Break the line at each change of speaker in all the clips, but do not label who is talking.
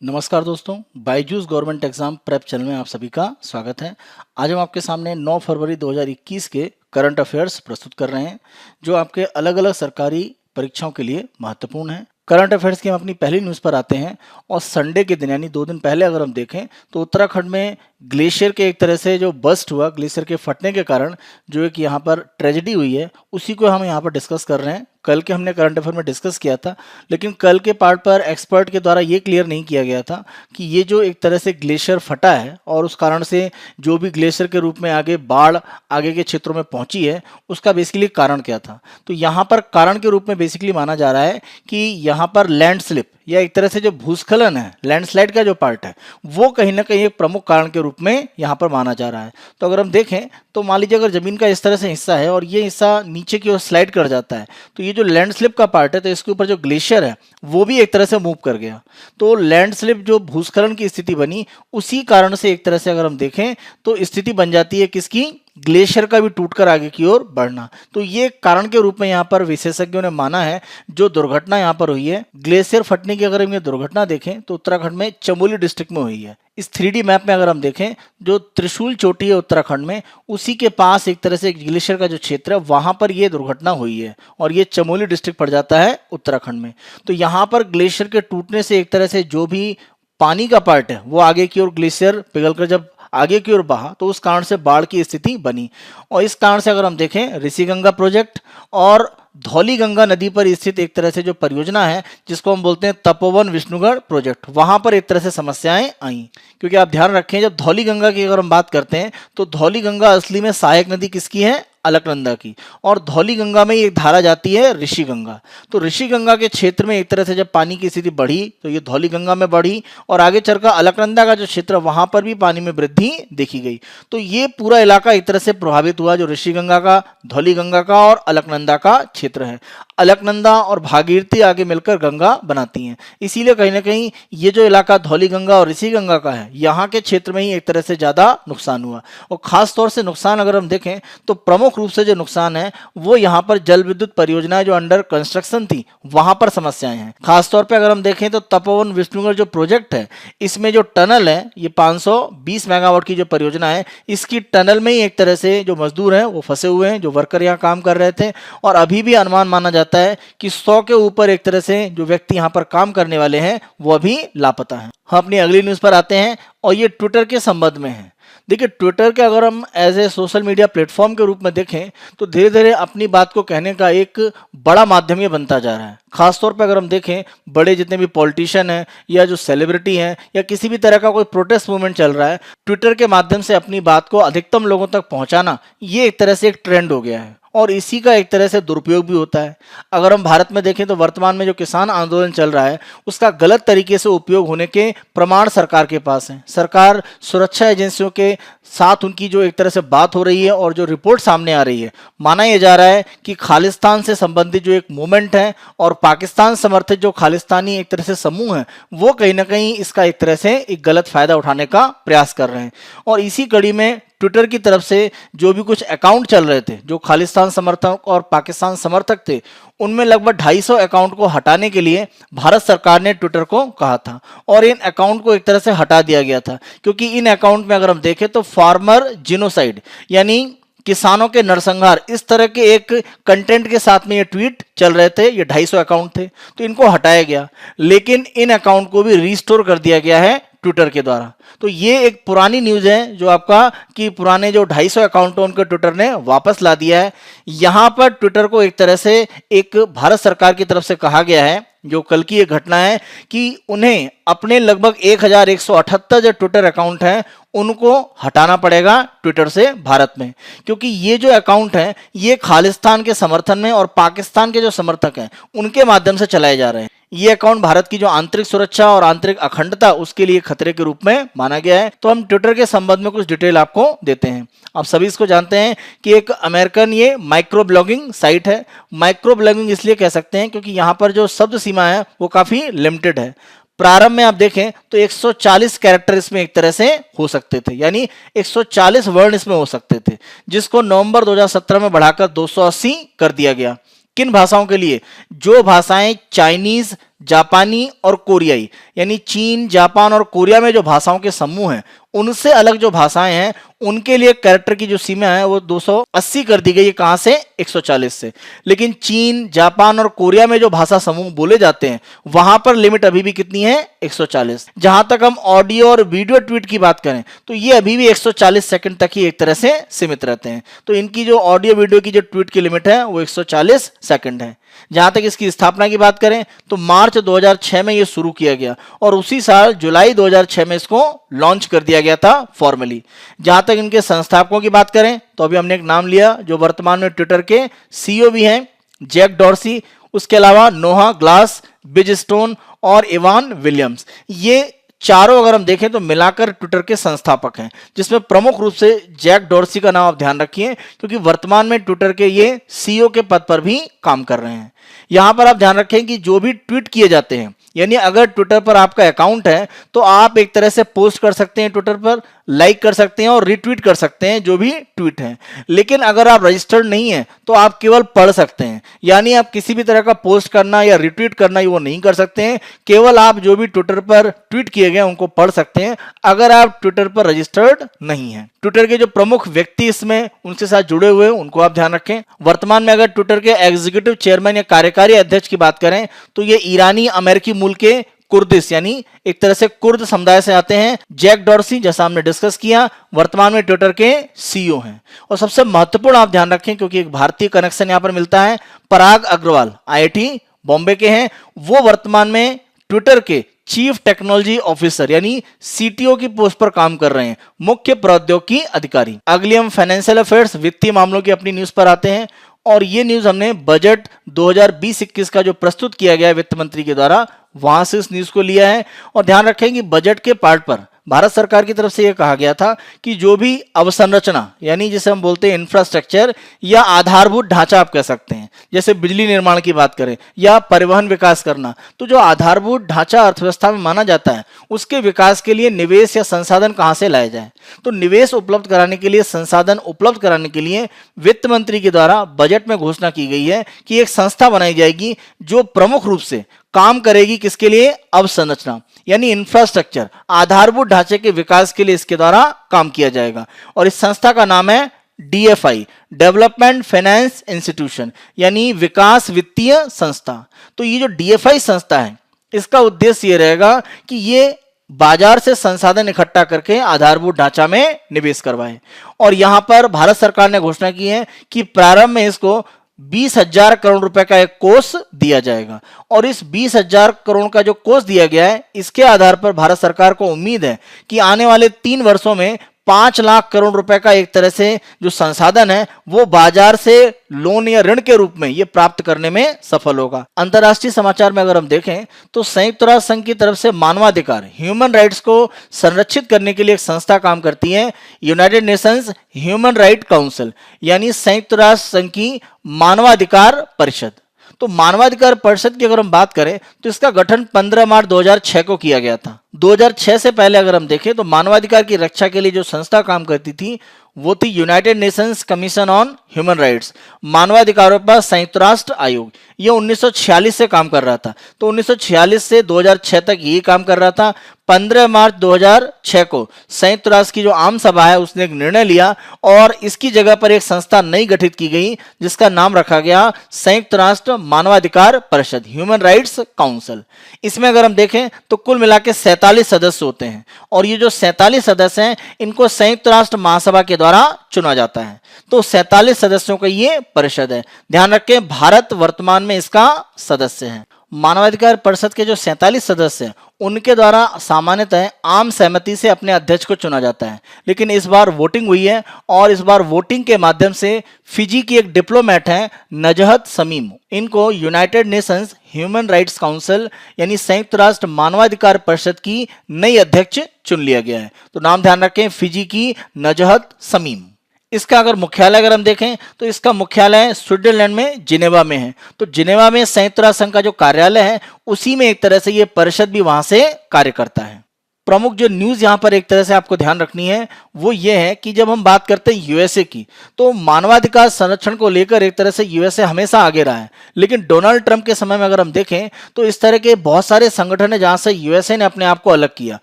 नमस्कार दोस्तों, Byju's government exam prep channel में आप सभी का स्वागत है। आज हम आपके सामने 9 फरवरी 2021 के करंट अफेयर्स प्रस्तुत कर रहे हैं, जो आपके अलग अलग सरकारी परीक्षाओं के लिए महत्वपूर्ण है। करंट अफेयर्स की हम अपनी पहली न्यूज़ पर आते हैं और संडे के दिन यानी 2 दिन पहले अगर हम देखें तो उत्तराखंड में ग्लेशियर के एक तरह से जो बस्ट हुआ, ग्लेशियर के फटने के कारण जो एक यहाँ पर ट्रेजेडी हुई है, उसी को हम यहाँ पर डिस्कस कर रहे हैं। कल के हमने करंट अफेयर में डिस्कस किया था, लेकिन कल के पार्ट पर एक्सपर्ट के द्वारा ये क्लियर नहीं किया गया था कि ये जो एक तरह से ग्लेशियर फटा है और उस कारण से जो भी ग्लेशियर के रूप में आगे बाढ़ आगे के क्षेत्रों में पहुंची है, उसका बेसिकली कारण क्या था। तो यहाँ पर कारण के रूप में बेसिकली माना जा रहा है कि यहाँ पर लैंडस्लिप या एक तरह से जो भूस्खलन है, लैंडस्लाइड का जो पार्ट है, वो कहीं ना कहीं एक प्रमुख कारण के रूप में यहाँ पर माना जा रहा है। तो अगर हम देखें तो मान लीजिए अगर जमीन का इस तरह से हिस्सा है और ये हिस्सा नीचे की ओर स्लाइड कर जाता है, तो ये जो लैंडस्लिप का पार्ट है, तो इसके ऊपर जो ग्लेशियर है वो भी एक तरह से मूव कर गया। तो लैंडस्लिप जो भूस्खलन की स्थिति बनी, उसी कारण से एक तरह से अगर हम देखें तो स्थिति बन जाती है किसकी, ग्लेशियर का भी टूटकर आगे की ओर बढ़ना। तो ये कारण के रूप में यहाँ पर विशेषज्ञों ने माना है। जो दुर्घटना यहाँ पर हुई है, ग्लेशियर फटने की अगर हम ये दुर्घटना देखें तो उत्तराखंड में चमोली डिस्ट्रिक्ट में हुई है। इस 3D मैप में अगर हम देखें, जो त्रिशूल चोटी है उत्तराखंड में, उसी के पास एक तरह से ग्लेशियर का जो क्षेत्र है, वहां पर यह दुर्घटना हुई है और ये चमोली डिस्ट्रिक्ट पड़ जाता है उत्तराखंड में। तो यहाँ पर ग्लेशियर के टूटने से एक तरह से जो भी पानी का पार्ट है वो आगे की ओर ग्लेशियर पिघलकर जब आगे की ओर बहा, तो उस कारण से बाढ़ की स्थिति बनी। और इस कारण से अगर हम देखें, ऋषिगंगा प्रोजेक्ट और धौलीगंगा नदी पर स्थित एक तरह से जो परियोजना है, जिसको हम बोलते हैं तपोवन विष्णुगढ़ प्रोजेक्ट, वहां पर एक तरह से समस्याएं आई। क्योंकि आप ध्यान रखें, जब धौलीगंगा की अगर हम बात करते हैं तो धौलीगंगा असली में सहायक नदी किसकी है, अलकनंदा की, और धौलीगंगा में एक धारा जाती है ऋषिगंगा। तो ऋषिगंगा के क्षेत्र में एक तरह से जब पानी की स्थिति बढ़ी तो ये धौलीगंगा में बढ़ी और आगे चलकर अलकनंदा का जो क्षेत्र, वहां पर भी पानी में वृद्धि देखी गई। तो ये पूरा इलाका एक तरह से प्रभावित हुआ, जो ऋषिगंगा का, धौलीगंगा का और अलकनंदा का क्षेत्र है। अलकनंदा और भागीरथी आगे मिलकर गंगा बनाती हैं, इसीलिए कहीं ना कहीं ये जो इलाका धौलीगंगा और ऋषिगंगा का है, यहाँ के क्षेत्र में ही एक तरह से ज्यादा नुकसान हुआ। और खास तौर से नुकसान अगर हम देखें तो प्रमुख रूप से जो नुकसान है वो यहाँ पर जल विद्युत परियोजनाएं जो अंडर कंस्ट्रक्शन थी, वहां पर समस्याएं हैं। खासतौर पे अगर हम देखें तो तपोवन विष्णुगढ़ जो प्रोजेक्ट है, इसमें जो टनल है, ये 520 मेगावाट की जो परियोजना है, इसकी टनल में ही एक तरह से जो मजदूर हैं वो फंसे हुए हैं, जो वर्कर यहाँ काम कर रहे थे। और अभी भी अनुमान माना जाता है कि 100 के ऊपर एक तरह से जो व्यक्ति यहाँ पर काम करने वाले हैं वो अभी लापता हैं। हम अपनी अगली न्यूज पर आते हैं और ये ट्विटर के संबंध में है। देखिए, ट्विटर के अगर हम as a social media platform के रूप में देखें तो धीरे धीरे अपनी बात को कहने का एक बड़ा माध्यम ये बनता जा रहा है। खासतौर पर अगर हम देखें, बड़े जितने भी पॉलिटिशियन हैं या जो सेलिब्रिटी हैं या किसी भी तरह का कोई प्रोटेस्ट मूवमेंट चल रहा है, ट्विटर के माध्यम से अपनी बात को अधिकतम लोगों तक पहुंचाना, ये एक तरह से एक ट्रेंड हो गया है और इसी का एक तरह से दुरुपयोग भी होता है। अगर हम भारत में देखें तो वर्तमान में जो किसान आंदोलन चल रहा है, उसका गलत तरीके से उपयोग होने के प्रमाण सरकार के पास है। सरकार सुरक्षा एजेंसियों के साथ उनकी जो एक तरह से बात हो रही है और जो रिपोर्ट सामने आ रही है, माना यह जा रहा है कि खालिस्तान से संबंधित जो एक मूवमेंट है और पाकिस्तान समर्थित जो खालिस्तानी एक तरह से समूह है, वो कहीं ना कहीं इसका एक तरह से एक गलत फायदा उठाने का प्रयास कर रहे हैं। और इसी कड़ी में ट्विटर की तरफ से जो भी कुछ अकाउंट चल रहे थे, जो खालिस्तान समर्थक और पाकिस्तान समर्थक थे, उनमें लगभग 250 अकाउंट को हटाने के लिए भारत सरकार ने ट्विटर को कहा था और इन अकाउंट को एक तरह से हटा दिया गया था। क्योंकि इन अकाउंट में अगर हम देखें तो फार्मर जिनोसाइड यानी किसानों के नरसंहार, इस तरह के एक कंटेंट के साथ में ये ट्वीट चल रहे थे। ये 250 अकाउंट थे, तो इनको हटाया गया, लेकिन इन अकाउंट को भी रिस्टोर कर दिया गया है ट्विटर के द्वारा। तो ये एक पुरानी न्यूज है जो आपका कि पुराने जो 250 अकाउंट उनके ट्विटर ने वापस ला दिया है। यहां पर ट्विटर को एक तरह से एक भारत सरकार की तरफ से कहा गया है, जो कल की एक घटना है, कि उन्हें अपने लगभग 1178 जो ट्विटर अकाउंट हैं उनको हटाना पड़ेगा ट्विटर से भारत में। क्योंकि ये जो अकाउंट हैं ये खालिस्तान के समर्थन में और पाकिस्तान के जो समर्थक हैं उनके माध्यम से चलाए जा रहे हैं। ये अकाउंट भारत की जो आंतरिक सुरक्षा और आंतरिक अखंडता, उसके लिए खतरे के रूप में माना गया है। तो हम ट्विटर के संबंध में कुछ डिटेल आपको देते हैं। आप सभी इसको जानते हैं कि एक अमेरिकन ये माइक्रो ब्लॉगिंग साइट है। माइक्रो ब्लॉगिंग इसलिए कह सकते हैं क्योंकि यहाँ पर जो शब्द सीमा है वो काफी लिमिटेड है। प्रारंभ में आप देखें तो 140 कैरेक्टर इसमें एक तरह से हो सकते थे, यानी 140 वर्ण इसमें हो सकते थे, जिसको नवंबर 2017 में बढ़ाकर 280 कर दिया गया। किन भाषाओं के लिए? जो भाषाएं चाइनीज, जापानी और कोरियाई, यानी चीन, जापान और कोरिया में जो भाषाओं के समूह हैं उनसे अलग जो भाषाएं हैं उनके लिए कैरेक्टर की जो सीमा है वो 280 कर दी गई है। कहां से? 140 से। लेकिन चीन, जापान और कोरिया में जो भाषा समूह बोले जाते हैं वहां पर लिमिट अभी भी कितनी है? 140। जहां तक हम ऑडियो और वीडियो ट्वीट की बात करें तो ये अभी भी 140 सेकंड तक ही एक तरह से सीमित रहते हैं। तो इनकी जो ऑडियो वीडियो की जो ट्वीट की लिमिट है वो 140 सेकंड है। जहां तक इसकी स्थापना की बात करें तो मार्च 2006 में ये शुरू किया गया और उसी साल जुलाई 2006 में इसको लॉन्च कर दिया गया था फॉर्मली। जहां तक इनके संस्थापकों की बात करें तो अभी हमने एक नाम लिया जो वर्तमान में ट्विटर के सीईओ भी हैं, जैक डॉर्सी। उसके अलावा नोहा ग्लास, बिज स्टोन और इवान विलियम्स, ये चारों अगर हम देखें तो मिलाकर ट्विटर के संस्थापक हैं, जिसमें प्रमुख रूप से जैक डॉर्सी का नाम आप ध्यान रखिए क्योंकि वर्तमान में ट्विटर के ये सीईओ के पद पर भी काम कर रहे हैं। यहां पर आप ध्यान रखें कि जो भी ट्वीट किए जाते हैं, यानी अगर ट्विटर पर आपका अकाउंट है तो आप एक तरह से पोस्ट कर सकते हैं ट्विटर पर, लाइक कर सकते हैं और रिट्वीट कर सकते हैं जो भी ट्वीट है। लेकिन अगर आप रजिस्टर्ड नहीं है तो आप केवल पढ़ सकते हैं, यानी आप किसी भी तरह का पोस्ट करना या रिट्वीट करना वो नहीं कर सकते हैं। केवल आप जो भी ट्विटर पर ट्वीट किए गए उनको पढ़ सकते हैं अगर आप ट्विटर पर रजिस्टर्ड नहीं है। ट्विटर के जो प्रमुख व्यक्ति इसमें उनके साथ जुड़े हुए हैं उनको आप ध्यान रखें। वर्तमान में अगर ट्विटर के एग्जीक्यूटिव चेयरमैन या कार्यकारी अध्यक्ष की बात करें तो ये ईरानी अमेरिकी मूल के कुर्दिश, यानी एक तरह से कुर्द समुदाय से आते हैं। जैक डॉर्सी, जैसा हमने डिस्कस किया, वर्तमान में ट्विटर के सीईओ हैं। और सबसे महत्वपूर्ण आप ध्यान रखें क्योंकि एक भारतीय कनेक्शन यहां पर मिलता है, पराग अग्रवाल आईआईटी बॉम्बे के हैं। वो वर्तमान में ट्विटर के चीफ टेक्नोलॉजी ऑफिसर यानी सीटीओ की पोस्ट पर काम कर रहे हैं, मुख्य प्रौद्योगिकी अधिकारी। अगली हम फाइनेंशियल अफेयर्स, वित्तीय मामलों की अपनी न्यूज पर आते हैं और ये न्यूज हमने बजट 2020-21 का जो प्रस्तुत किया गया है वित्त मंत्री के द्वारा वहां से इस न्यूज को लिया है। और ध्यान रखें कि बजट के पार्ट पर भारत सरकार की तरफ से यह कहा गया था कि जो भी अवसंरचना, यानी जिसे हम बोलते हैं इंफ्रास्ट्रक्चर या आधारभूत ढांचा आप कह सकते हैं, जैसे बिजली निर्माण की बात करें या परिवहन विकास करना, तो जो आधारभूत ढांचा अर्थव्यवस्था में माना जाता है उसके विकास के लिए निवेश या संसाधन कहां से लाए जाए। तो निवेश उपलब्ध कराने के लिए, संसाधन उपलब्ध कराने के लिए वित्त मंत्री के द्वारा बजट में घोषणा की गई है कि एक संस्था बनाई जाएगी जो प्रमुख रूप से काम करेगी किसके लिए? अवसंरचना यानी इंफ्रास्ट्रक्चर, आधारभूत ढांचे के विकास के लिए इसके द्वारा काम किया जाएगा। और इस संस्था का नाम है डीएफआई, डेवलपमेंट फाइनेंस इंस्टीट्यूशन, यानी विकास वित्तीय संस्था। तो ये जो डीएफआई संस्था है इसका उद्देश्य ये रहेगा कि ये बाजार से संसाधन इकट्ठा करके आधारभूत ढांचा में निवेश करवाए। और यहां पर भारत सरकार ने घोषणा की है कि प्रारंभ में इसको 20,000 करोड़ रुपए का एक कोष दिया जाएगा। और इस 20,000 करोड़ का जो कोष दिया गया है इसके आधार पर भारत सरकार को उम्मीद है कि आने वाले 3 वर्षों में 5 लाख करोड़ रुपए का एक तरह से जो संसाधन है वो बाजार से लोन या ऋण के रूप में ये प्राप्त करने में सफल होगा। अंतरराष्ट्रीय समाचार में अगर हम देखें तो संयुक्त राष्ट्र संघ की तरफ से मानवाधिकार, ह्यूमन राइट्स को संरक्षित करने के लिए एक संस्था काम करती है, United Nations human right council, यानी संयुक्त राष्ट्र संघ की मानवाधिकार परिषद। तो मानवाधिकार परिषद की अगर हम बात करें तो इसका गठन 15 मार्च 2006 को किया गया था। 2006 से पहले अगर हम देखें तो मानवाधिकार की रक्षा के लिए जो संस्था काम करती थी वो थी United Nations commission on human rights, मानवाधिकारों पर संयुक्त राष्ट्र आयोग। ये 1946 से काम कर रहा था। तो 1946 से 2006 तक ये काम कर रहा था। 15 मार्च 2006 को संयुक्त राष्ट्र की जो आम सभा है उसने एक निर्णय लिया और इसकी जगह पर एक संस्था नई गठित की गई जिसका नाम रखा गया संयुक्त राष्ट्र मानवाधिकार परिषद, ह्यूमन राइट्स काउंसिल। इसमें अगर हम देखें तो कुल मिला के 47 सदस्य होते हैं और ये जो 47 सदस्य हैं इनको संयुक्त राष्ट्र महासभा के द्वारा चुना जाता है। तो 47 सदस्यों का ये परिषद है। ध्यान रखें भारत वर्तमान में इसका सदस्य है। मानवाधिकार परिषद के जो 47 सदस्य हैं उनके द्वारा सामान्यतः आम सहमति से अपने अध्यक्ष को चुना जाता है, लेकिन इस बार वोटिंग हुई है और इस बार वोटिंग के माध्यम से फिजी की एक डिप्लोमेट हैं नजहत समीम, इनको United Nations Human Rights council यानी संयुक्त राष्ट्र मानवाधिकार परिषद की नई अध्यक्ष चुन लिया गया है। तो नाम ध्यान रखें, फिजी की नजहत समीम। इसका अगर मुख्यालय अगर हम देखें तो इसका मुख्यालय स्विट्जरलैंड में जिनेवा में है। तो जिनेवा में संयुक्त राष्ट्र संघ का जो कार्यालय है उसी में एक तरह से ये परिषद भी वहां से कार्य करता है। प्रमुख जो न्यूज़ यहाँ पर एक तरह से आपको ध्यान रखनी है वो ये है कि जब हम बात करते हैं यूएसए की, तो मानवाधिकार संरक्षण को लेकर एक तरह से यूएसए हमेशा आगे रहा है। लेकिन डोनाल्ड ट्रंप के समय में अगर हम देखें तो इस तरह के बहुत सारे संगठन है जहां से यूएसए ने अपने आप को अलग किया।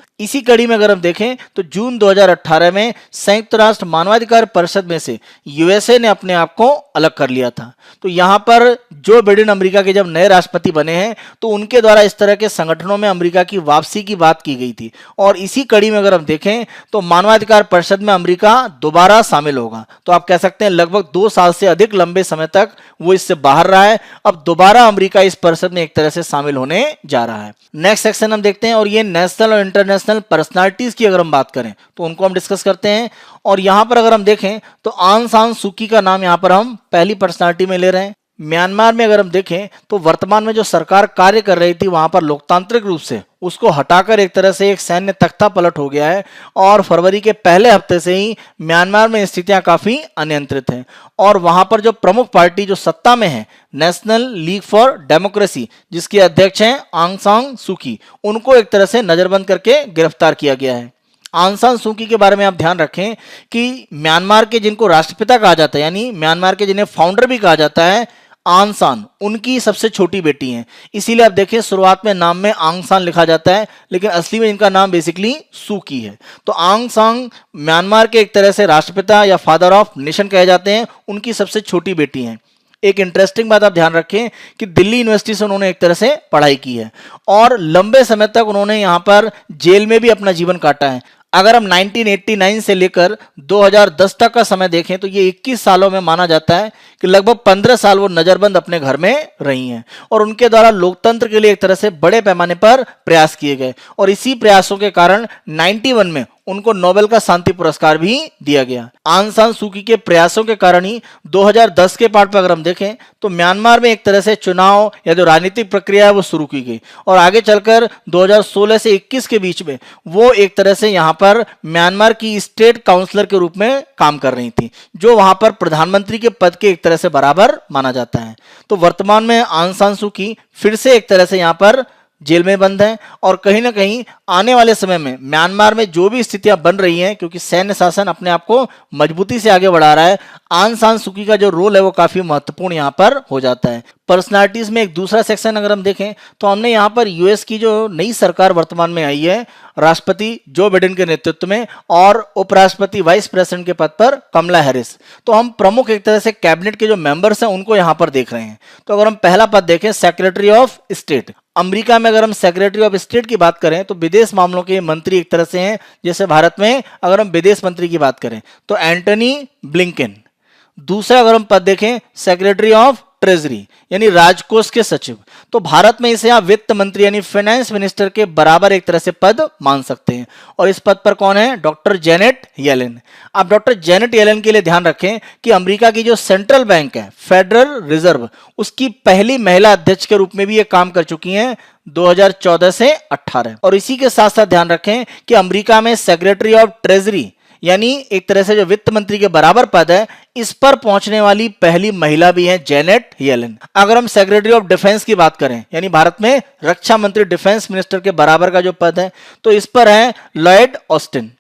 इसी कड़ी में अगर हम देखें तो जून 2018 में संयुक्त राष्ट्र मानवाधिकार परिषद में से यूएसए ने अपने आप को अलग कर लिया था। तो यहाँ पर जो बाइडेन अमेरिका के जब नए राष्ट्रपति बने हैं तो उनके द्वारा इस तरह के संगठनों में अमेरिका की वापसी की बात की गई थी, और इसी कड़ी में अगर हम देखें तो मानवाधिकार परिषद में अमेरिका दोबारा शामिल होगा। तो आप कह सकते हैं लगभग 2 साल से अधिक लंबे समय तक वो इससे बाहर रहा है, अब दोबारा अमेरिका इस परिषद में एक तरह से शामिल होने जा रहा है। नेक्स्ट सेक्शन हम देखते हैं और ये नेशनल और इंटरनेशनल पर्सनालिटीज की अगर हम बात करें तो उनको हम डिस्कस करते हैं। और यहां पर अगर हम देखें तो आंग सान सू की का नाम यहां पर हम पहली पर्सनालिटी में ले रहे हैं। म्यांमार में अगर हम देखें तो वर्तमान में जो सरकार कार्य कर रही थी वहां पर लोकतांत्रिक रूप से उसको हटाकर एक तरह से एक सैन्य तख्ता पलट हो गया है, और फरवरी के पहले हफ्ते से ही म्यांमार में स्थितियां काफी अनियंत्रित हैं। और वहां पर जो प्रमुख पार्टी जो सत्ता में है, नेशनल लीग फॉर डेमोक्रेसी, जिसके अध्यक्ष हैं आंग सान सू की, उनको एक तरह से नजरबंद करके गिरफ्तार किया गया है। आंग सान सू की के बारे में आप ध्यान रखें कि म्यांमार के जिनको राष्ट्रपिता कहा जाता है, यानी म्यांमार के जिन्हें फाउंडर भी कहा जाता है, आंग सान उनकी सबसे छोटी बेटी हैं। इसीलिए आप देखिए शुरुआत में नाम में आंग सान लिखा जाता है, लेकिन असली में इनका नाम बेसिकली सू की है। तो आंग सान म्यांमार के एक तरह से राष्ट्रपिता या फादर ऑफ नेशन कहे जाते हैं, उनकी सबसे छोटी बेटी हैं। एक इंटरेस्टिंग बात आप ध्यान रखें कि दिल्ली यूनिवर्सिटी से उन्होंने एक तरह से पढ़ाई की है, और लंबे समय तक उन्होंने यहाँ पर जेल में भी अपना जीवन काटा है। अगर हम 1989 से लेकर 2010 तक का समय देखें तो ये 21 सालों में माना जाता है कि लगभग 15 साल वो नजरबंद अपने घर में रही हैं, और उनके द्वारा लोकतंत्र के लिए एक तरह से बड़े पैमाने पर प्रयास किए गए, और इसी प्रयासों के कारण 91 में उनको नोबेल का शांति पुरस्कार भी दिया गया। आंग सान सू की के प्रयासों के कारण ही 2010 के पार्ट पर अगर हम देखें तो म्यांमार में एक तरह से चुनाव या जो राजनीतिक प्रक्रिया है वो शुरू की गई, और आगे चलकर 2016 से 21 के बीच में वो एक तरह से यहाँ पर म्यांमार की स्टेट काउंसलर के रूप में काम कर रही थी, जो वहां पर प्रधानमंत्री के पद के एक तरह से बराबर माना जाता है। तो वर्तमान में आंग सान सू की फिर से एक तरह से यहाँ पर जेल में बंद है, और कहीं ना कहीं आने वाले समय में म्यांमार में जो भी स्थितियां बन रही हैं, क्योंकि सैन्य शासन अपने आप को मजबूती से आगे बढ़ा रहा है, आंग सान सू की का जो रोल है वो काफी महत्वपूर्ण यहाँ पर हो जाता है। पर्सनालिटीज में एक दूसरा सेक्शन अगर हम देखें तो हमने यहाँ पर यूएस की जो नई सरकार वर्तमान में आई है, राष्ट्रपति जो बाइडेन के नेतृत्व में, और उपराष्ट्रपति वाइस प्रेसिडेंट के पद पर कमला हैरिस, तो हम प्रमुख एक तरह से कैबिनेट के जो मेंबर्स हैं उनको यहाँ पर देख रहे हैं। तो अगर हम पहला पद देखें सेक्रेटरी ऑफ स्टेट, अमेरिका में अगर हम सेक्रेटरी ऑफ स्टेट की बात करें तो विदेश मामलों के मंत्री एक तरह से हैं, जैसे भारत में अगर हम विदेश मंत्री की बात करें तो एंटनी ब्लिंकन। दूसरा अगर हम पद देखें सेक्रेटरी ऑफ ट्रेजरी यानी राजकोष के सचिव, तो भारत में इसे आप वित्त मंत्री यानी फाइनेंस मिनिस्टर के बराबर एक तरह से पद मान सकते हैं। और इस पद पर कौन है? Doctor Janet Yellen. आप डॉक्टर जेनेट येलेन के लिए ध्यान रखें कि अमेरिका की जो सेंट्रल बैंक है फेडरल रिजर्व, उसकी पहली महिला अध्यक्ष के रूप में भी ये काम कर चुकी हैं 2014 से 18। और इसी के साथ साथ ध्यान रखें कि अमेरिका में सेक्रेटरी ऑफ ट्रेजरी यानी एक तरह से जो वित्त मंत्री के बराबर पद है, इस पर पहुंचने वाली पहली महिला भी है जेनेट येलेन। अगर हम सेक्रेटरी ऑफ डिफेंस की बात करें यानी भारत में रक्षा मंत्री डिफेंस मिनिस्टर के बराबर का जो पद है, तो इस पर है लॉयड ऑस्टिन।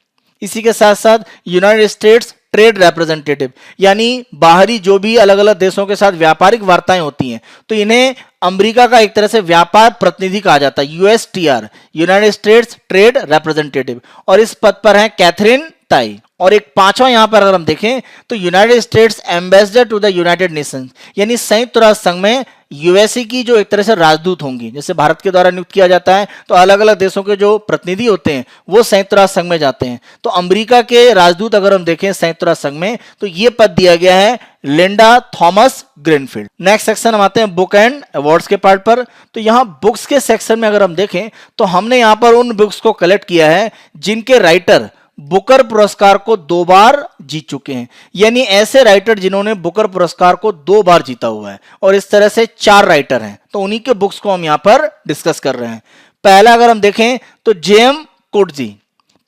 इसी के साथ साथ यूनाइटेड स्टेट्स ट्रेड रिप्रेजेंटेटिव यानी बाहरी जो भी अलग अलग देशों के साथ व्यापारिक वार्ताएं होती हैं, तो इन्हें अमेरिका का एक तरह से व्यापार प्रतिनिधि कहा जाता है, USTR, United states trade representative. और इस पद पर है कैथरीन ताई। और एक पांचवा यहां पर अगर हम देखें तो United States ambassador to the United Nations यानी संयुक्त राष्ट्र संघ में यूएसए की जो एक तरह से राजदूत होंगी, जैसे भारत के द्वारा नियुक्त किया जाता है, तो अलग अलग देशों के जो प्रतिनिधि होते हैं वो संयुक्त राष्ट्र संघ में जाते हैं। तो अमेरिका के राजदूत अगर हम देखें संयुक्त राष्ट्र संघ में, तो ये पद दिया गया है Linda Thomas greenfield. Next section हम आते हैं बुक एंड अवार्ड्स के पार्ट पर। तो यहाँ बुक्स के सेक्शन में अगर हम देखें तो हमने यहाँ पर उन बुक्स को कलेक्ट किया है जिनके राइटर बुकर पुरस्कार को 2 बार जीत चुके हैं, यानी ऐसे राइटर जिन्होंने बुकर पुरस्कार को 2 बार जीता हुआ है। और इस तरह से 4 राइटर हैं, तो उन्हीं के बुक्स को हम यहां पर डिस्कस कर रहे हैं। पहला अगर हम देखें तो जेएम कोटजी,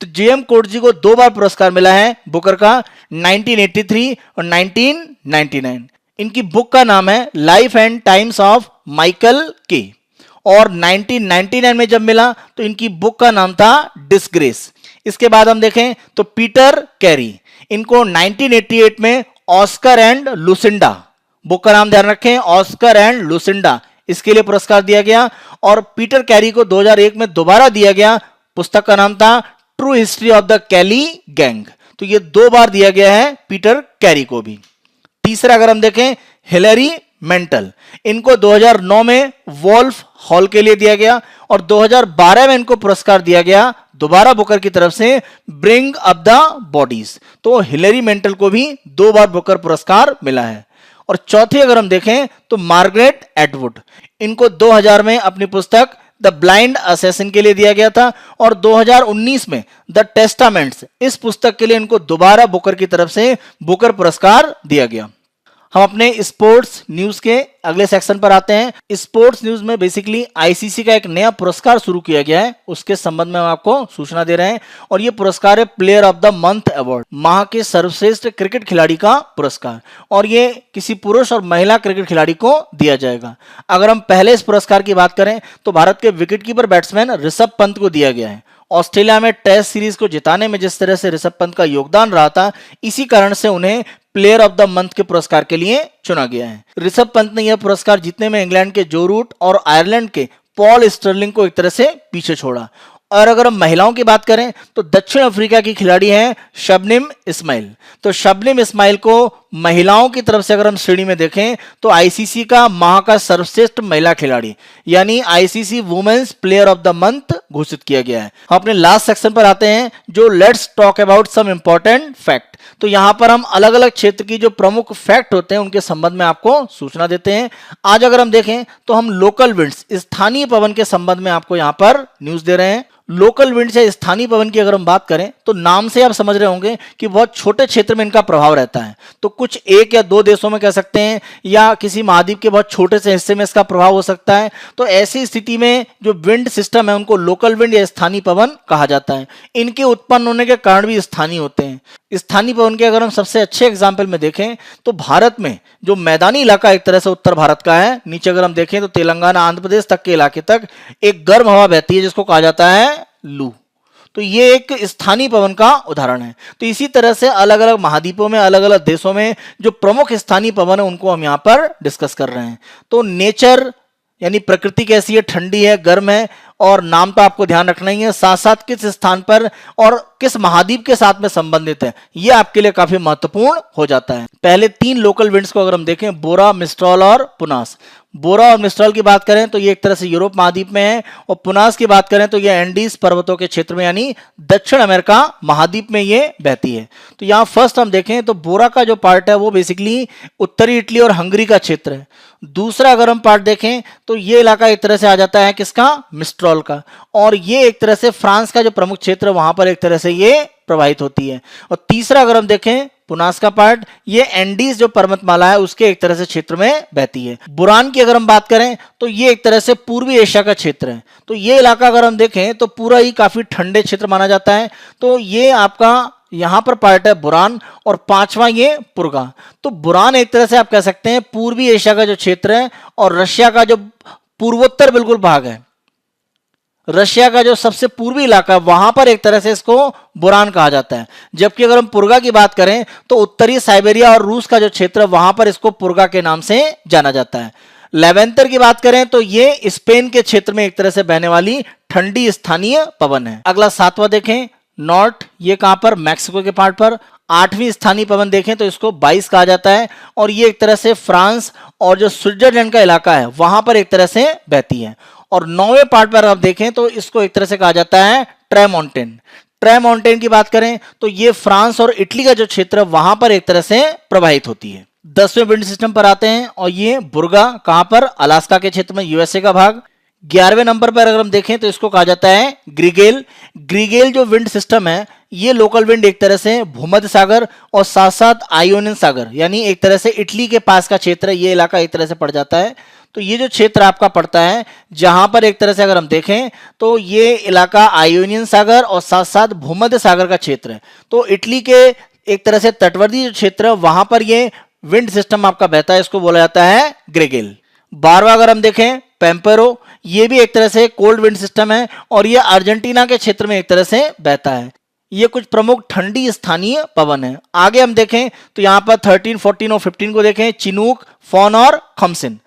तो जेएम कोटजी को 2 बार पुरस्कार मिला है बुकर का, 1983 और 1999। इनकी बुक का नाम है life and times of Michael के। और 1999 में जब मिला तो इनकी बुक का नाम था डिस्ग्रेस। इसके बाद हम देखें तो पीटर कैरी, इनको 1988 में ऑस्कर एंड लुसिंडा, बुक का नाम ध्यान रखें, ऑस्कर एंड लुसिंडा, इसके लिए पुरस्कार दिया गया। और पीटर कैरी को 2001 में दोबारा दिया गया, पुस्तक का नाम था True History of the Kelly Gang. तो ये 2 बार दिया गया है पीटर कैरी को भी। तीसरा अगर हम देखें हिलरी मेंटल, इनको 2009 में वोल्फ हॉल के लिए दिया गया और 2012 में इनको पुरस्कार दिया गया दोबारा बुकर की तरफ से ब्रिंग अप द बॉडीज। तो हिलरी मेंटल को भी 2 बार बुकर पुरस्कार मिला है। और चौथी अगर हम देखें तो मार्गरेट एटवुड, इनको 2000 में अपनी पुस्तक द ब्लाइंड असैसिन के लिए दिया गया था और 2019 में द टेस्टामेंट्स, इस पुस्तक के लिए इनको दोबारा बुकर की तरफ से बुकर पुरस्कार दिया गया। हम अपने स्पोर्ट्स न्यूज के अगले सेक्शन पर आते हैं। स्पोर्ट्स न्यूज में बेसिकली आईसीसी का एक नया पुरस्कार शुरू किया गया है, उसके संबंध में हम आपको सूचना दे रहे हैं। और ये पुरस्कार है player of the month award, माह के सर्वश्रेष्ठ क्रिकेट खिलाड़ी का पुरस्कार, और ये किसी पुरुष और महिला क्रिकेट खिलाड़ी को दिया जाएगा। अगर हम पहले इस पुरस्कार की बात करें तो भारत के विकेटकीपर बैट्समैन ऋषभ पंत को दिया गया है। ऑस्ट्रेलिया में टेस्ट सीरीज को जिताने में जिस तरह से ऋषभ पंत का योगदान रहा था, इसी कारण से उन्हें प्लेयर ऑफ द मंथ के पुरस्कार के लिए चुना गया है। ऋषभ पंत ने यह पुरस्कार जीतने में इंग्लैंड के जो रूट और आयरलैंड के पॉल स्टर्लिंग को एक तरह से पीछे छोड़ा। और अगर हम महिलाओं की बात करें तो दक्षिण अफ्रीका की खिलाड़ी हैं शबनम इस्माइल। तो शबनम इस्माइल को महिलाओं की तरफ से अगर हम श्रेणी में देखें तो आईसीसी का माह का सर्वश्रेष्ठ महिला खिलाड़ी यानी ICC women's player of the month घोषित किया गया है। हम अपने लास्ट सेक्शन पर आते हैं जो let's talk about some important fact. तो यहां पर हम अलग अलग क्षेत्र की जो प्रमुख फैक्ट होते हैं उनके संबंध में आपको सूचना देते हैं। आज अगर हम देखें तो हम लोकल विंड्स, स्थानीय पवन के संबंध में आपको यहां पर न्यूज दे रहे हैं। लोकल विंड्स या स्थानीय पवन की अगर हम बात करें तो नाम से आप समझ रहे होंगे कि बहुत छोटे क्षेत्र में इनका प्रभाव रहता है। तो कुछ 1 या 2 देशों में कह सकते हैं या किसी महाद्वीप के बहुत छोटे से हिस्से में इसका प्रभाव हो सकता है। तो ऐसी स्थिति में जो विंड सिस्टम है उनको लोकल विंड या स्थानीय पवन कहा जाता है। इनके उत्पन्न होने के कारण भी स्थानीय होते हैं। स्थानीय पवन के अगर हम सबसे अच्छे एग्जाम्पल में देखें तो भारत में जो मैदानी इलाका एक तरह से उत्तर भारत का है, नीचे अगर हम देखें तो तेलंगाना आंध्र प्रदेश तक के इलाके तक एक गर्म हवा बहती है जिसको कहा जाता है लू। तो ये एक स्थानीय पवन का उदाहरण है। तो इसी तरह से अलग अलग महाद्वीपों में अलग अलग देशों में जो प्रमुख स्थानीय पवन है उनको हम यहाँ पर डिस्कस कर रहे हैं। तो नेचर यानी प्रकृति कैसी है, ठंडी है, गर्म है, और नाम तो आपको ध्यान रखना ही है, साथ साथ किस स्थान पर और किस महाद्वीप के साथ में संबंधित है, ये आपके लिए काफी महत्वपूर्ण हो जाता है। पहले 3 लोकल विंड्स को अगर हम देखें, बोरा, मिस्ट्रॉल और पुनास। बोरा और मिस्ट्रॉल की बात करें तो ये एक तरह से यूरोप महाद्वीप में है, और पुनास की बात करें तो ये एंडीज पर्वतों के क्षेत्र में यानी दक्षिण अमेरिका महाद्वीप में ये बहती है। तो यहाँ फर्स्ट हम देखें तो बोरा का जो पार्ट है वो बेसिकली उत्तरी इटली और हंगरी का क्षेत्र है। दूसरा अगर हम पार्ट देखें तो ये इलाका एक तरह से आ जाता है किसका, मिस्ट्रॉल का, और ये एक तरह से फ्रांस का जो प्रमुख क्षेत्र है वहां पर एक तरह से ये प्रवाहित होती है। और तीसरा अगर हम देखें पुनास का पार्ट, ये एंडीज जो पर्वतमाला है उसके एक तरह से क्षेत्र में बहती है। बुरान की अगर हम बात करें तो ये एक तरह से पूर्वी एशिया का क्षेत्र है। तो ये इलाका अगर हम देखें तो पूरा ही काफी ठंडे क्षेत्र माना जाता है। तो ये आपका यहां पर पार्ट है बुरान, और 5वां ये पुरगा। तो बुरान एक तरह से आप कह सकते हैं पूर्वी एशिया का जो क्षेत्र है और रशिया का जो पूर्वोत्तर बिल्कुल भाग है, रशिया का जो सबसे पूर्वी इलाका है वहां पर एक तरह से इसको बुरान कहा जाता है। जबकि अगर हम पुरगा की बात करें तो उत्तरी साइबेरिया और रूस का जो क्षेत्र है वहां पर इसको पुरगा के नाम से जाना जाता है। लेवेंतर की बात करें तो ये स्पेन के क्षेत्र में एक तरह से बहने वाली ठंडी स्थानीय पवन है। अगला 7वां देखें नॉर्थ, ये कहां पर, मैक्सिको के पार्ट पर। 8वीं स्थानीय पवन देखें तो इसको 22 कहा जाता है, और ये एक तरह से फ्रांस और जो स्विट्जरलैंड का इलाका है वहां पर एक तरह से बहती है। और 9वें पार्ट पर आप देखें तो इसको एक तरह से कहा जाता है ट्रेमोंटेन। ट्रेमोंटेन की बात करें तो ये फ्रांस और इटली का जो क्षेत्र है वहां पर एक तरह से प्रवाहित होती है। 10वें विंड सिस्टम पर आते हैं, और ये बुर्गा कहां पर, अलास्का के क्षेत्र में, यूएसए का भाग। 11वें नंबर पर अगर हम देखें तो इसको कहा जाता है ग्रिगेल। ग्रिगेल जो विंड सिस्टम है ये लोकल विंड एक तरह से भूमध्य सागर और साथ साथ आयोनियन सागर यानी एक तरह से इटली के पास का क्षेत्र है, ये इलाका एक तरह से पड़ जाता है। तो ये जो क्षेत्र आपका पड़ता है जहां पर एक तरह से अगर हम देखें तो ये इलाका आयोनियन सागर और साथ साथ भूमध्य सागर का क्षेत्र है। तो इटली के एक तरह से तटवर्ती जो क्षेत्र है वहां पर ये विंड सिस्टम आपका बहता है, इसको बोला जाता है ग्रेगेल। 12वां अगर हम देखें पेम्पेरो, ये भी एक तरह से कोल्ड विंड सिस्टम है और ये अर्जेंटीना के क्षेत्र में एक तरह से बहता है। ये कुछ प्रमुख ठंडी स्थानीय पवन है। आगे हम देखें तो यहाँ पर 13, 14 और 15 को देखें, चिनूक, फॉन और खमसिन।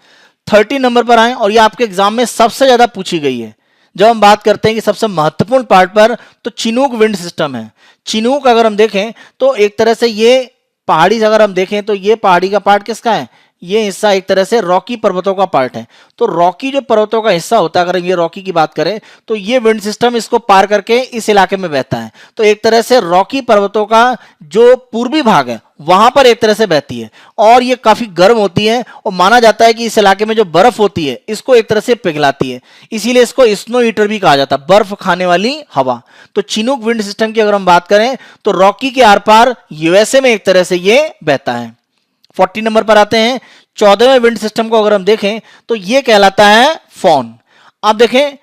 13 नंबर पर आए और ये आपके एग्जाम में सबसे ज्यादा पूछी गई है। जब हम बात करते हैं कि सबसे महत्वपूर्ण पार्ट पर, तो चिनूक विंड सिस्टम है। चिनूक अगर हम देखें तो एक तरह से ये पहाड़ी, अगर हम देखें तो ये पहाड़ी का पार्ट किसका है, ये हिस्सा एक तरह से रॉकी पर्वतों का पार्ट है। तो रॉकी जो पर्वतों का हिस्सा होता है, अगर ये रॉकी की बात करें तो ये विंड सिस्टम इसको पार करके इस इलाके में बहता है। तो एक तरह से रॉकी पर्वतों का जो पूर्वी भाग है वहां पर एक तरह से बहती है और ये काफी गर्म होती है और माना जाता है कि इस इलाके में जो बर्फ होती है इसको एक तरह से पिघलाती है, इसीलिए इसको स्नो ईटर भी कहा जाता है, बर्फ खाने वाली हवा। तो चिनूक विंड सिस्टम की अगर हम बात करें तो रॉकी के आर पार यूएसए में एक तरह से ये बहता है। 40 नंबर पर आते हैं। 14वें विंड सिस्टम को अगर हम देखें तो ये कहलाता है फॉन। आप देखें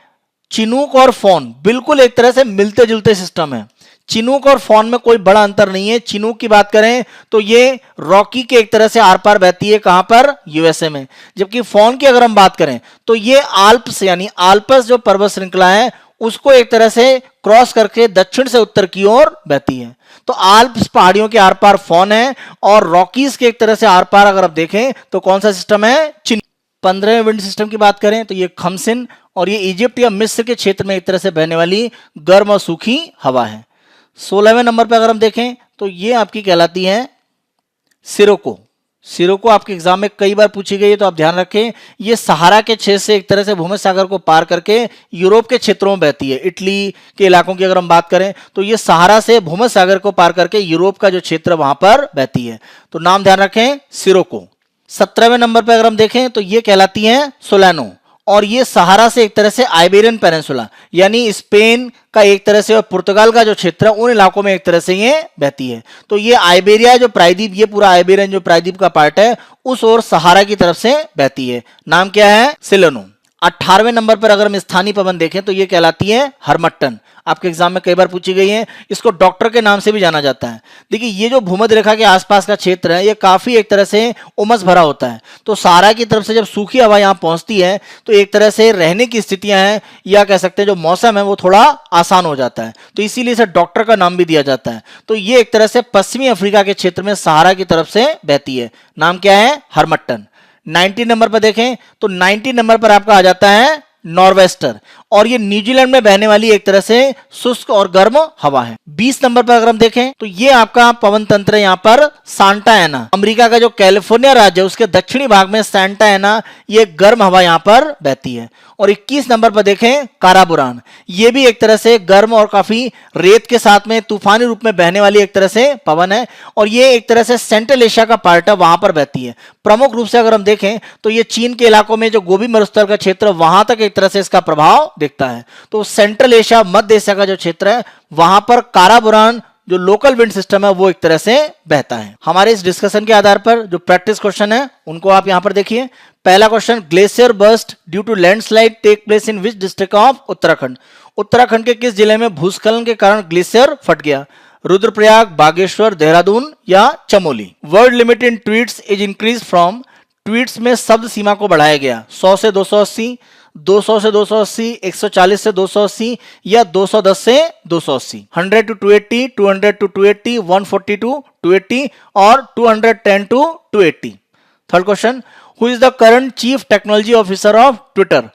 चिनूक और फॉन बिल्कुल एक तरह से मिलते जुलते सिस्टम है। चिनूक और फॉन में कोई बड़ा अंतर नहीं है। चिनूक की बात करें तो ये रॉकी के एक तरह से आर पार बहती है, कहां पर, यूएसए में। जबकि फॉन की अगर हम बात करें तो ये आल्प्स यानी आल्पस जो पर्वत श्रृंखला है उसको एक तरह से क्रॉस करके दक्षिण से उत्तर की ओर बहती है। तो आल्प्स पहाड़ियों के आर पार फॉन है और रॉकीज के एक तरह से आर पार अगर आप देखें तो कौन सा सिस्टम है, चिन। 15वें विंड सिस्टम की बात करें तो ये खमसिन और ये इजिप्ट या मिस्र के क्षेत्र में एक तरह से बहने वाली गर्म और सूखी हवा है। 16वें नंबर पर अगर हम देखें तो ये आपकी कहलाती है सिरोको। सिरोको आपके एग्जाम में कई बार पूछी गई है, तो आप ध्यान रखें ये सहारा के क्षेत्र से एक तरह से भूमध्य सागर को पार करके यूरोप के क्षेत्रों में बहती है। इटली के इलाकों की अगर हम बात करें तो ये सहारा से भूमध्य सागर को पार करके यूरोप का जो क्षेत्र वहां पर बहती है। तो नाम ध्यान रखें सिरोको। 17वें नंबर पर अगर हम देखें तो ये कहलाती है सोलानो और ये सहारा से एक तरह से आइबेरियन पेनिनसुला यानी स्पेन का एक तरह से और पुर्तगाल का जो क्षेत्र है उन इलाकों में एक तरह से ये बहती है। तो ये आइबेरिया जो प्रायद्वीप, ये पूरा आइबेरियन जो प्रायद्वीप का पार्ट है उस ओर सहारा की तरफ से बहती है। नाम क्या है, सिलोनो। 18वें नंबर पर अगर हम स्थानीय पवन देखें तो ये कहलाती है हरमट्टन। आपके एग्जाम में कई बार पूछी गई है, इसको डॉक्टर के नाम से भी जाना जाता है। देखिए ये जो भूमध्य रेखा के आसपास का क्षेत्र है ये काफी एक तरह से उमस भरा होता है। तो सहारा की तरफ से जब सूखी हवा यहाँ पहुंचती है तो एक तरह से रहने की स्थितियां हैं या कह सकते हैं जो मौसम है वो थोड़ा आसान हो जाता है, तो इसीलिए इसे डॉक्टर का नाम भी दिया जाता है। तो ये एक तरह से पश्चिमी अफ्रीका के क्षेत्र में सहारा की तरफ से बहती है। नाम क्या है, हरमट्टन। 19 नंबर पर देखें तो 19 नंबर पर आपका आ जाता है नॉर्वेस्टर और ये न्यूजीलैंड में बहने वाली एक तरह से शुष्क और गर्म हवा है। 20 नंबर पर अगर हम देखें तो ये आपका पवन तंत्र है यहाँ पर सांता एना। अमेरिका का जो कैलिफोर्निया राज्य है उसके दक्षिणी भाग में सांता एना, ये गर्म हवा यहाँ पर बहती है। और 21 नंबर पर देखें काराबुरान, ये भी एक तरह से गर्म और काफी रेत के साथ में तूफानी रूप में बहने वाली एक तरह से पवन है और ये एक तरह से सेंट्रल एशिया का पार्ट है, वहां पर बहती है। प्रमुख रूप से अगर हम देखें तो ये चीन के इलाकों में जो गोबी मरुस्थल का क्षेत्र वहां तक एक तरह से इसका प्रभाव दिखता है। तो सेंट्रल एशिया, मध्य एशिया का जो क्षेत्र है वहां पर काराबुरान जो लोकल विंड सिस्टम है वो एक तरह से बहता है। हमारे इस डिस्कशन के आधार पर जो प्रैक्टिस क्वेश्चन है उनको आप यहां पर देखिए। पहला question, glacier burst due to landslide take place in which district of Uttarakhand. Uttarakhand के किस जिले में भूस्खलन के कारण ग्लेशियर फट गया? रुद्रप्रयाग, बागेश्वर, देहरादून या Chamoli. Word limit in tweets is increase from, tweets में शब्द सीमा को बढ़ाया गया 100 से 280, 200 से 280, 140 से 280 या 210 से 280। 100 to 280, 200 to 280, 140 to 280 और 210 to 280। Third question, who is the current chief technology officer of Twitter.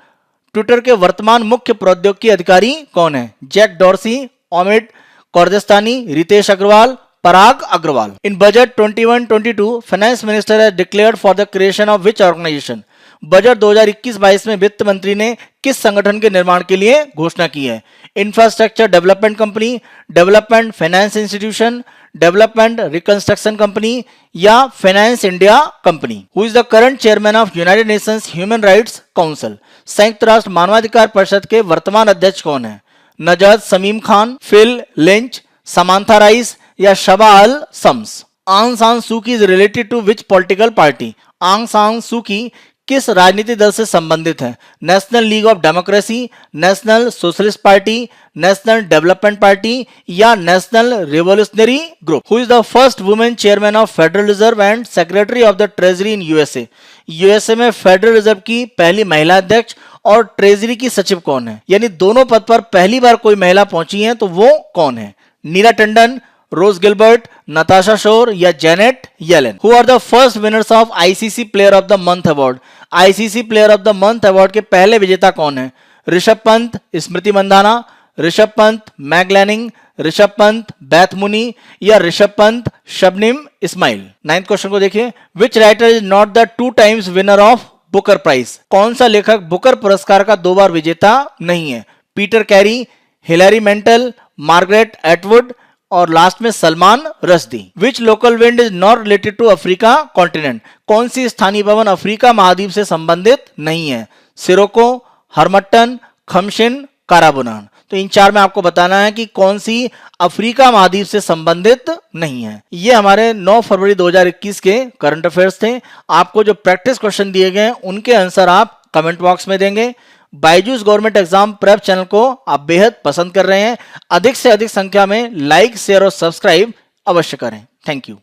Twitter के वर्तमान मुख्य प्रौद्योगिकी अधिकारी कौन है? Jack Dorsey, Amit Kaurdastani, Ritesh Agarwal, Parag Agrawal. In budget 21-22 finance minister has declared for the creation of which organisation. Budget 2021-22 में वित्त मंत्री ने किस संगठन के निर्माण के लिए घोषणा की है? Infrastructure development company, development finance institution, development reconstruction company या finance India company. Who is the current chairman of United Nations Human Rights Council. संयुक्त राष्ट्र मानवाधिकार परिषद के वर्तमान अध्यक्ष कौन है? Nazhat Shameem Khan, Phil Lynch, Samantha Rice या Shaba Al Shams. Aung San Suu Kyi is related to which political party. Aung San Suu की किस राजनीतिक दल से संबंधित है? National League of Democracy, National Socialist Party, National Development Party या National Revolutionary Group. Who is the first women chairman of Federal Reserve and Secretary of the Treasury in USA. USA में Federal Reserve की पहली महिला अध्यक्ष और treasury की सचिव कौन है? यानी दोनों पद पर पहली बार कोई महिला पहुंची है तो वो कौन है? Neela Tandon, Rose Gilbert, Natasha Shore या Janet Yellen? Who are the first winners of ICC player of the month award? ICC player of the month award के पहले विजेता कौन है? Rishabh Pant, Smriti Mandhana, Rishabh Pant, Meg Lanning, Rishabh Pant, Beth Mooney या Rishabh Pant, Shabnim Ismail? 9th question को देखिए, which writer is not the 2 times winner of Booker Prize? कौन सा लेखक बुकर पुरस्कार का 2 बार विजेता नहीं है? Peter Carey, Hilary Mantel, Margaret Atwood और लास्ट में Salman Rushdie? Which local wind is not related to Africa continent? कौन सी स्थानीय पवन अफ्रीका महाद्वीप से संबंधित नहीं है? Sirocco, harmattan, khamsin, karaburan? तो इन 4 में आपको बताना है कि कौन सी अफ्रीका महाद्वीप से संबंधित नहीं है। ये हमारे 9 फरवरी 2021 के करंट अफेयर्स थे। आपको जो प्रैक्टिस क्वेश्चन दिए गए उनके आंसर आप कमेंट बॉक्स में देंगे। Byju's government exam prep channel को आप बेहद पसंद कर रहे हैं। अधिक से अधिक संख्या में लाइक, शेयर और सब्सक्राइब अवश्य करें। Thank you.